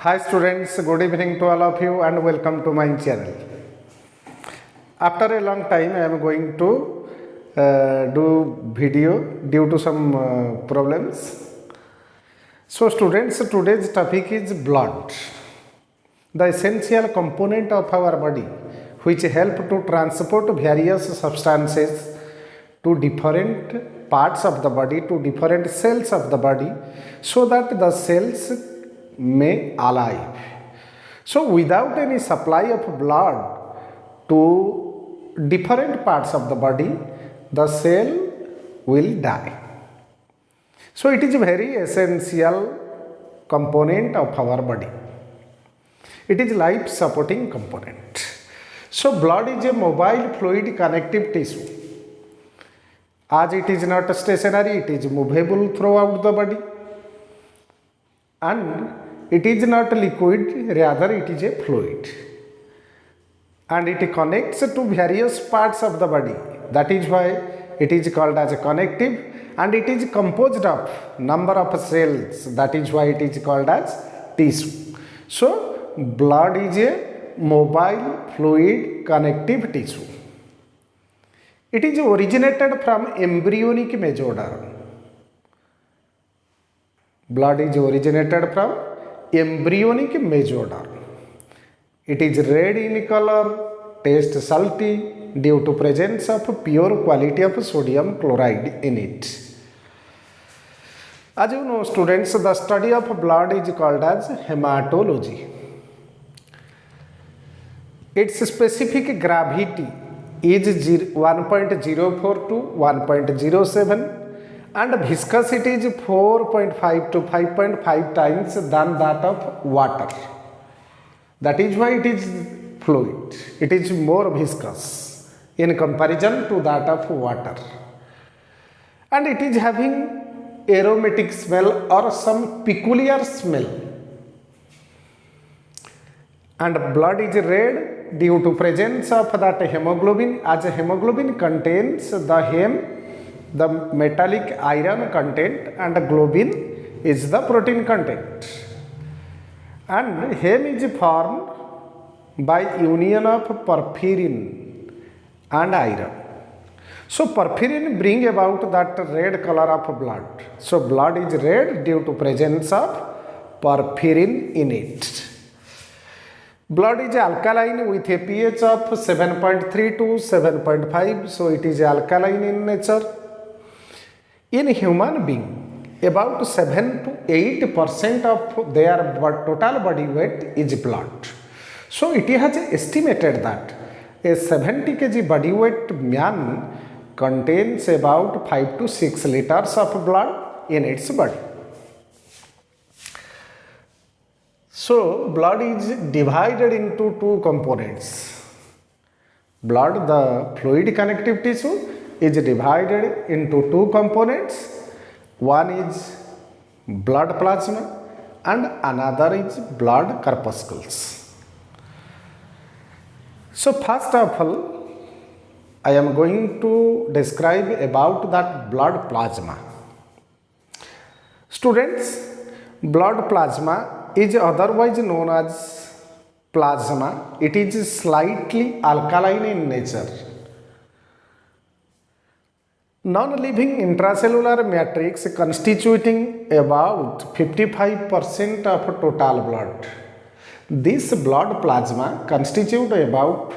Hi students, good evening to all of you and welcome to my channel. After a long time I am going to do video due to some problems. So students, today's topic is blood, the essential component of our body which help to transport various substances to different parts of the body, to different cells of the body, so that the cells may alive. So without any supply of blood to different parts of the body, the cell will die. So it is a very essential component of our body. It is life supporting component. So blood is a mobile fluid connective tissue. As it is not stationary, it is movable throughout the body. And it is not liquid, rather it is a fluid. And it connects to various parts of the body. That is why it is called as a connective, and it is composed of number of cells. That is why it is called as tissue. So blood is a mobile fluid connective tissue. It is originated from embryonic mesoderm. Blood is originated from embryonic mesoderm. It is red in color, taste salty due to presence of pure quality of sodium chloride in it. As you know students, the study of blood is called as hematology. Its specific gravity is 1.04 to 1.07 and viscosity is 4.5 to 5.5 times than that of water. That is why it is fluid. It is more viscous in comparison to that of water. And it is having aromatic smell or some peculiar smell. And blood is red due to presence of that hemoglobin, as hemoglobin contains the metallic iron content and globin is the protein content. And heme is formed by union of porphyrin and iron. So porphyrin bring about that red color of blood. So blood is red due to presence of porphyrin in it. Blood is alkaline with a pH of 7.3 to 7.5. So it is alkaline in nature. In human being, about 7 to 8% of their total body weight is blood. So it has estimated that a 70 kg body weight man contains about 5 to 6 liters of blood in its body. So blood is divided into two components. Blood, the fluid connective tissue, is divided into two components. One is blood plasma and another is blood corpuscles. So first of all, I am going to describe about that blood plasma. Students, blood plasma is otherwise known as plasma. It is slightly alkaline in nature. Non-living intracellular matrix constituting about 55% of total blood. This blood plasma constitutes about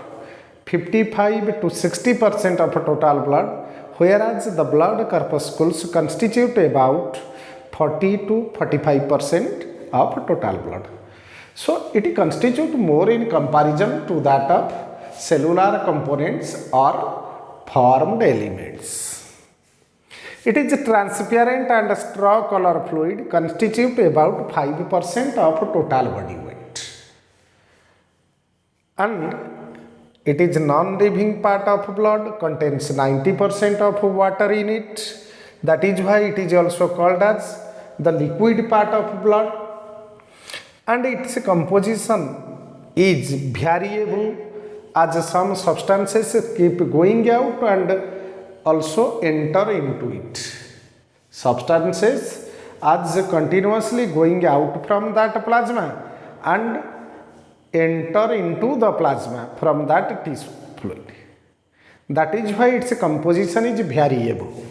55 to 60% of total blood, whereas the blood corpuscles constitute about 40 to 45% of total blood. So it constitutes more in comparison to that of cellular components or formed elements. It is transparent and straw color fluid, constitute about 5% of total body weight. And it is non-living part of blood, contains 90% of water in it. That is why it is also called as the liquid part of blood. And its composition is variable as some substances keep going out and also enter into it. Substances as continuously going out from that plasma and enter into the plasma from that tissue fluid. That is why its composition is variable.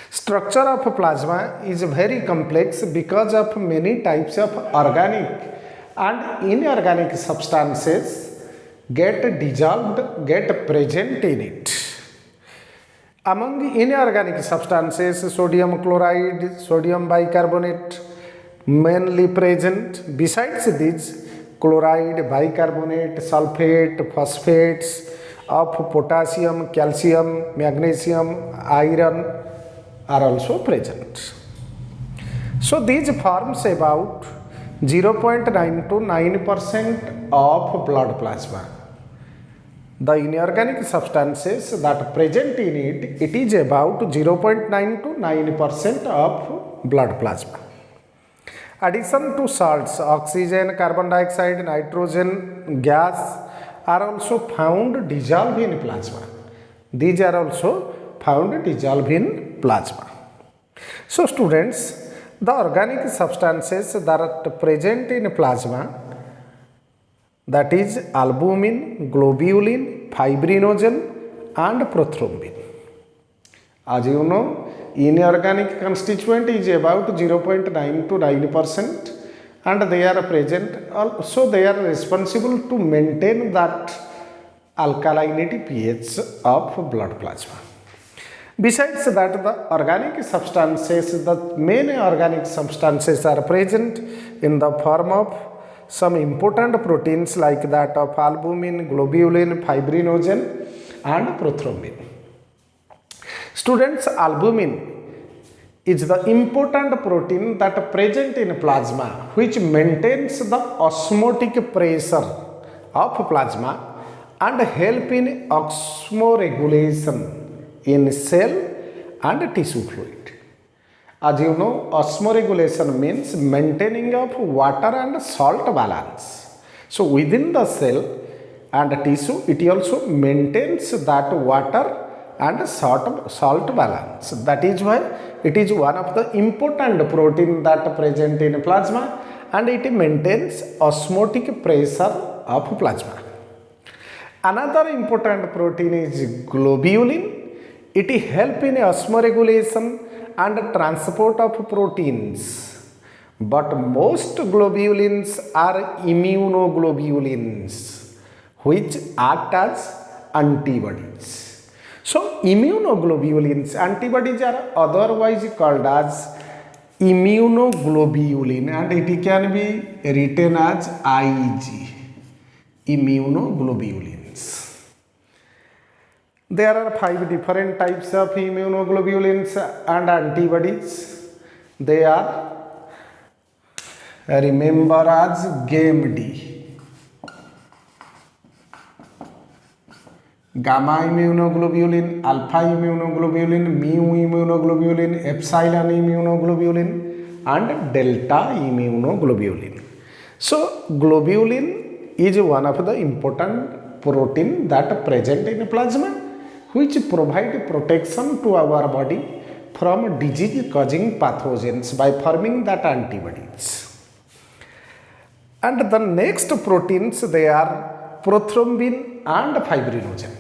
Structure of plasma is very complex because of many types of organic and inorganic substances get dissolved, get present in it. Among inorganic substances, sodium chloride, sodium bicarbonate mainly present. Besides these, chloride, bicarbonate, sulfate, phosphates of potassium, calcium, magnesium, iron are also present. So these forms about 0.9 to 9% of blood plasma. The inorganic substances that present in it, it is about 0.9 to 9% of blood plasma. Addition to salts, oxygen, carbon dioxide, nitrogen, gas are also found dissolved in plasma. These are also found dissolved in plasma. So students, the organic substances that are present in plasma, that is albumin, globulin, fibrinogen and prothrombin. As you know, inorganic constituent is about 0.9 to 9% and they are present, also they are responsible to maintain that alkalinity pH of blood plasma. Besides that, the organic substances, the main organic substances are present in the form of some important proteins like that of albumin, globulin, fibrinogen and prothrombin. Students, albumin is the important protein that present in plasma which maintains the osmotic pressure of plasma and help in osmoregulation in cell and tissue fluid. As you know, osmoregulation means maintaining of water and salt balance. So within the cell and tissue, it also maintains that water and salt balance. That is why it is one of the important protein that present in plasma and it maintains osmotic pressure of plasma. Another important protein is globulin. It helps in osmoregulation and transport of proteins. But most globulins are immunoglobulins which act as antibodies. So immunoglobulins, antibodies are otherwise called as immunoglobulin and it can be written as Ig, immunoglobulins. There are 5 different types of immunoglobulins and antibodies. They are remember as GAMD, gamma immunoglobulin, alpha immunoglobulin, mu immunoglobulin, epsilon immunoglobulin and delta immunoglobulin. So globulin is one of the important protein that present in plasma which provide protection to our body from disease causing pathogens by forming that antibodies. And the next proteins, they are prothrombin and fibrinogen.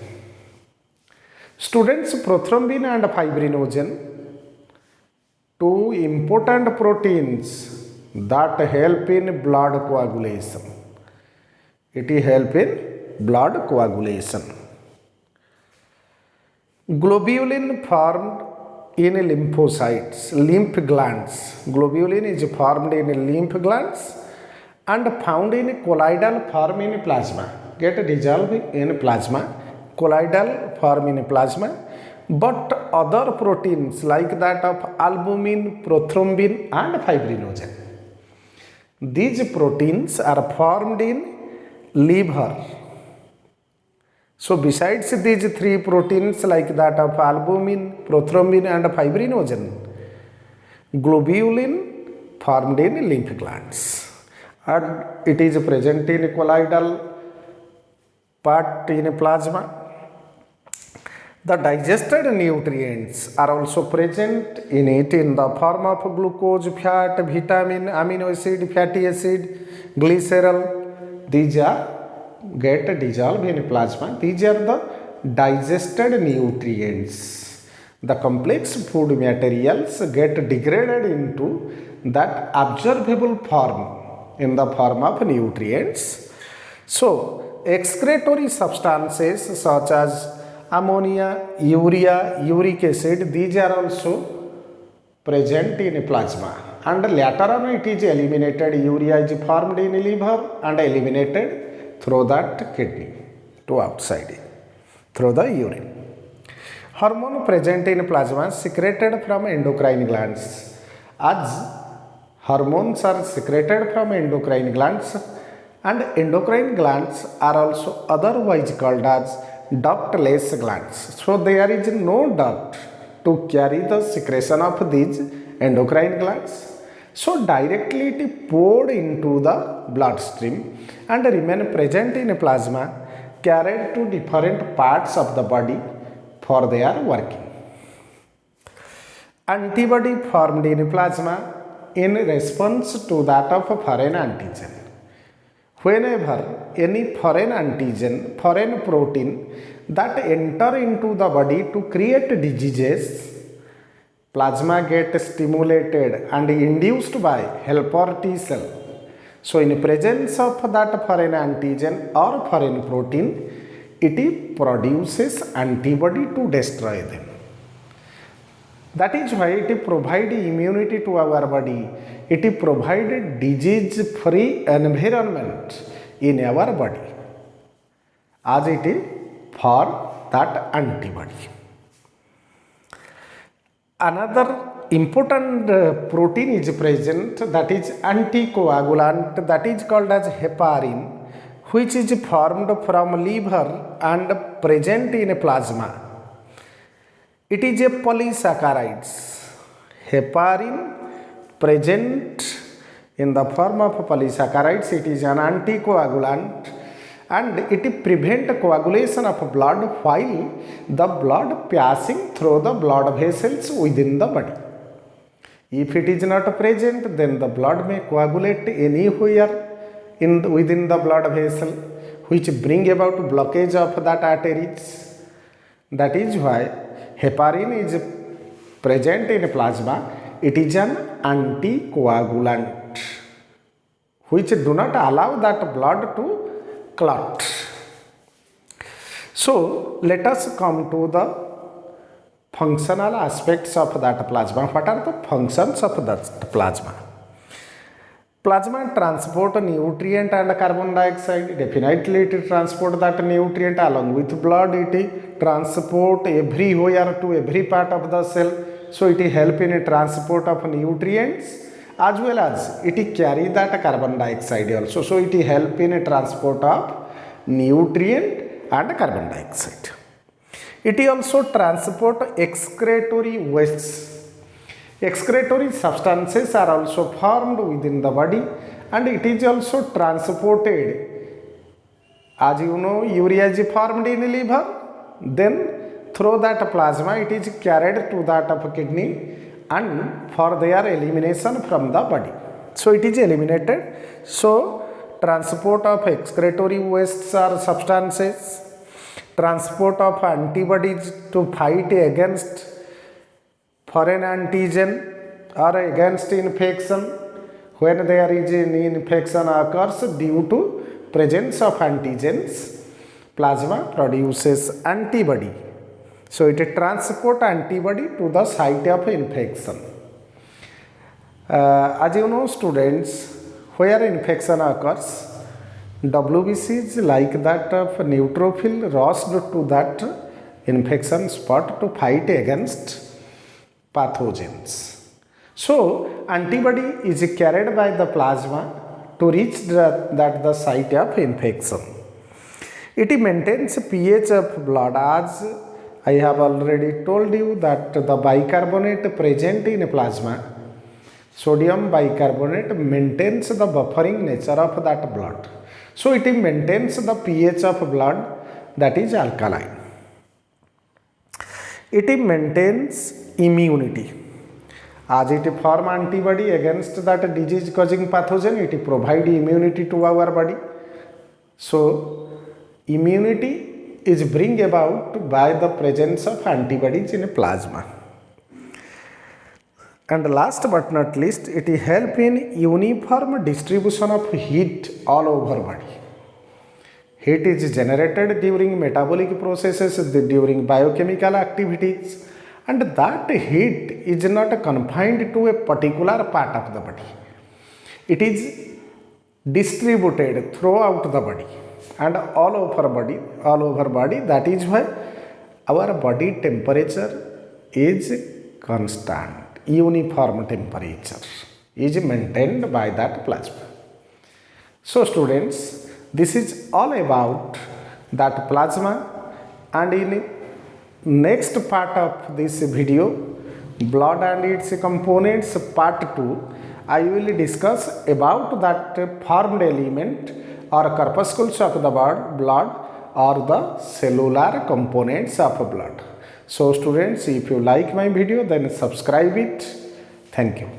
Students, prothrombin and fibrinogen, two important proteins that help in blood coagulation. It help in blood coagulation. Globulin formed in lymphocytes, lymph glands. Globulin is formed in lymph glands and found in colloidal form in plasma. Get dissolved in plasma, colloidal form in plasma. But other proteins like that of albumin, prothrombin and fibrinogen, these proteins are formed in liver. So besides these 3 proteins like that of albumin, prothrombin and fibrinogen, globulin formed in lymph glands and it is present in colloidal part in plasma. The digested nutrients are also present in it in the form of glucose, fat, vitamin, amino acid, fatty acid, glycerol. These are get dissolved in plasma. These are the digested nutrients. The complex food materials get degraded into that observable form in the form of nutrients. So, excretory substances such as ammonia, urea, uric acid, these are also present in plasma, and later on it is eliminated. Urea is formed in liver and eliminated through that kidney to outside through the urine. Hormone present in plasma secreted from endocrine glands. As hormones are secreted from endocrine glands, and endocrine glands are also otherwise called as ductless glands. So there is no duct to carry the secretion of these endocrine glands. So directly it is poured into the bloodstream and remain present in plasma, carried to different parts of the body for their working. Antibody formed in plasma in response to that of foreign antigen. Whenever any foreign antigen, foreign protein that enter into the body to create diseases, plasma gets stimulated and induced by helper T cell. So in presence of that foreign antigen or foreign protein, it produces antibody to destroy them. That is why it provides immunity to our body. It provides disease-free environment in our body, as it is for that antibody. Another important protein is present, that is anticoagulant, that is called as heparin, which is formed from liver and present in plasma. It is a polysaccharides. Heparin present in the form of polysaccharides. It is an anticoagulant and it prevents coagulation of blood while the blood passing through the blood vessels within the body. If it is not present, then the blood may coagulate anywhere within the blood vessel, which bring about blockage of that arteries. That is why heparin is present in plasma. It is an anticoagulant which do not allow that blood to clot. So let us come to the functional aspects of that plasma. What are the functions of that plasma? Plasma transport nutrient and carbon dioxide. Definitely it transport that nutrient along with blood. It transport everywhere to every part of the cell. So it help in transport of nutrients as well as it carry that carbon dioxide also. So it help in transport of nutrient and carbon dioxide. It also transport excretory wastes. Excretory substances are also formed within the body and it is also transported. As you know, urea is formed in liver, then through that plasma it is carried to that of kidney and for their elimination from the body. So it is eliminated. So transport of excretory wastes or substances, transport of antibodies to fight against foreign antigen or against infection. When there is an infection occurs due to presence of antigens, plasma produces antibody. So it transports antibody to the site of infection. As you know, students, where infection occurs, WBC is like that of neutrophil rushed to that infection spot to fight against pathogens. So antibody is carried by the plasma to reach the site of infection. It maintains pH of blood. As I have already told you that the bicarbonate present in plasma, sodium bicarbonate, maintains the buffering nature of that blood. So it maintains the pH of blood, that is alkaline. it maintains immunity. As it form antibody against that disease causing pathogen, it provide immunity to our body. So immunity is bring about by the presence of antibodies in plasma. And last but not least, it help in uniform distribution of heat all over body. Heat is generated during metabolic processes, during biochemical activities, and that heat is not confined to a particular part of the body. It is distributed throughout the body and all over body. That is why our body temperature is constant. Uniform temperature is maintained by that plasma. So students, this is all about that plasma, and in next part of this video, blood and its components part 2, I will discuss about that formed element or corpuscles of the blood or the cellular components of blood. So students, if you like my video, then subscribe it. Thank you.